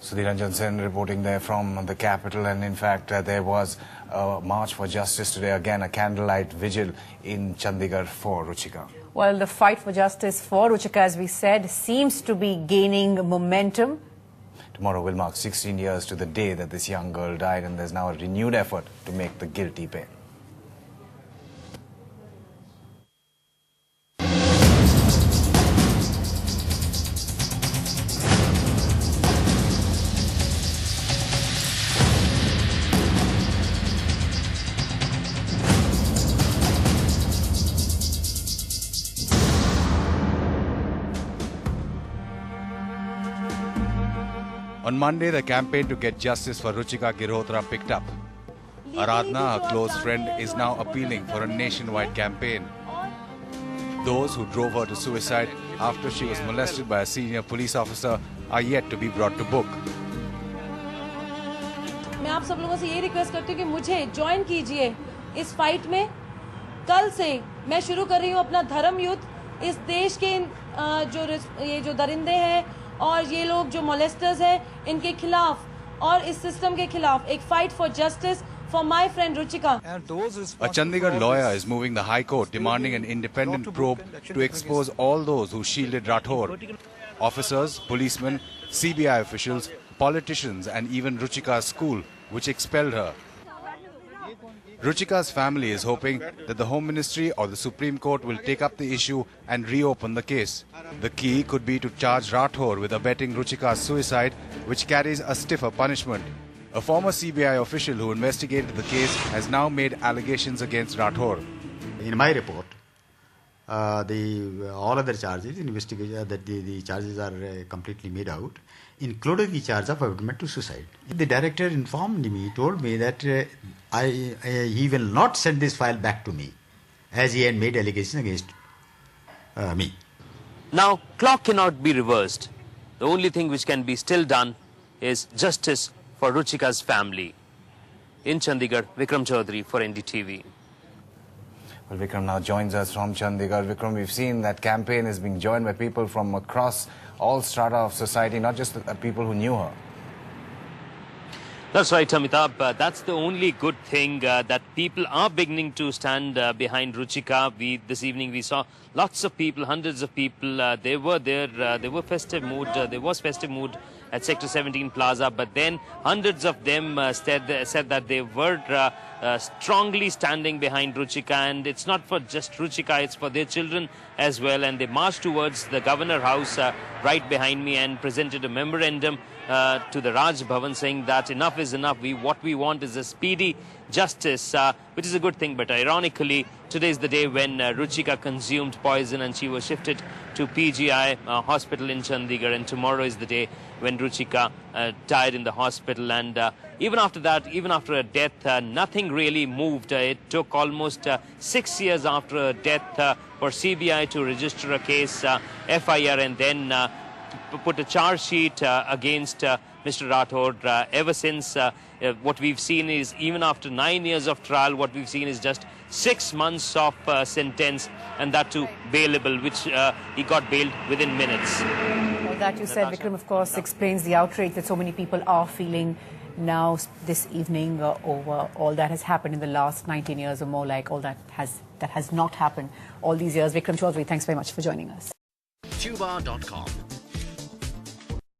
Sudhiranjan Sen reporting there from the capital, and in fact there was a march for justice today, again a candlelight vigil in Chandigarh for Ruchika. Well, the fight for justice for Ruchika, as we said, seems to be gaining momentum. Tomorrow will mark 16 years to the day that this young girl died, and there's now a renewed effort to make the guilty pay. On Monday, the campaign to get justice for Ruchika Girotra picked up. Aradhna, her close friend, is now appealing for a nationwide campaign. Those who drove her to suicide after she was molested by a senior police officer are yet to be brought to book. मैं आप सब लोगों से ये request करती हूँ कि मुझे ज्वाइन कीजिए इस फाइट में। कल से मैं शुरू कर रही हूँ अपना धर्म युद्ध। इस देश के ये जो दरिंदे हैं और ये लोग जो मोलेस्टर्स हैं, इनके खिलाफ और इस सिस्टम के खिलाफ एक fight for justice for my friend Ruchika. A Chandigarh lawyer is moving the High Court demanding an independent probe to expose all those who shielded Rathore. Officers, policemen, CBI officials, politicians and even Ruchika's school, which expelled her. Ruchika's family is hoping that the Home Ministry or the Supreme Court will take up the issue and reopen the case. The key could be to charge Rathore with abetting Ruchika's suicide, which carries a stiffer punishment. A former CBI official who investigated the case has now made allegations against Rathore. In my report, all other charges, investigation, that the charges are completely made out, including the charge of abetment to suicide. The director informed me, told me that he will not send this file back to me, as he had made allegations against me. Now, clock cannot be reversed. The only thing which can be still done is justice for Ruchika's family. In Chandigarh, Vikram Chaudhary for NDTV. Well, Vikram now joins us from Chandigarh. Vikram, we've seen that campaign is being joined by people from across all strata of society, not just the people who knew her. That's right, Amitabh. That's the only good thing, that people are beginning to stand behind Ruchika. This evening we saw lots of people, hundreds of people. They were there. There was festive mood at Sector 17 Plaza. But then hundreds of them said that they were strongly standing behind Ruchika, and it's not for just Ruchika, it's for their children as well. And they marched towards the Governor House right behind me and presented a memorandum to the Raj Bhavan saying that enough is enough. What we want is a speedy justice, which is a good thing. But ironically, today is the day when Ruchika consumed poison and she was shifted to PGI hospital in Chandigarh. And tomorrow is the day when Ruchika died in the hospital. And even after that, even after her death, nothing really moved. It took almost 6 years after her death for CBI to register a case, FIR, and then put a charge sheet against Mr. Rathore. Ever since, what we've seen is, even after 9 years of trial, what we've seen is just 6 months of sentence, and that too bailable, which he got bailed within minutes. Well, that you said, Vikram, of course, explains the outrage that so many people are feeling now this evening over all that has happened in the last 19 years or more, like all that has not happened all these years. Vikram Chaudhary, thanks very much for joining us. Tuba.com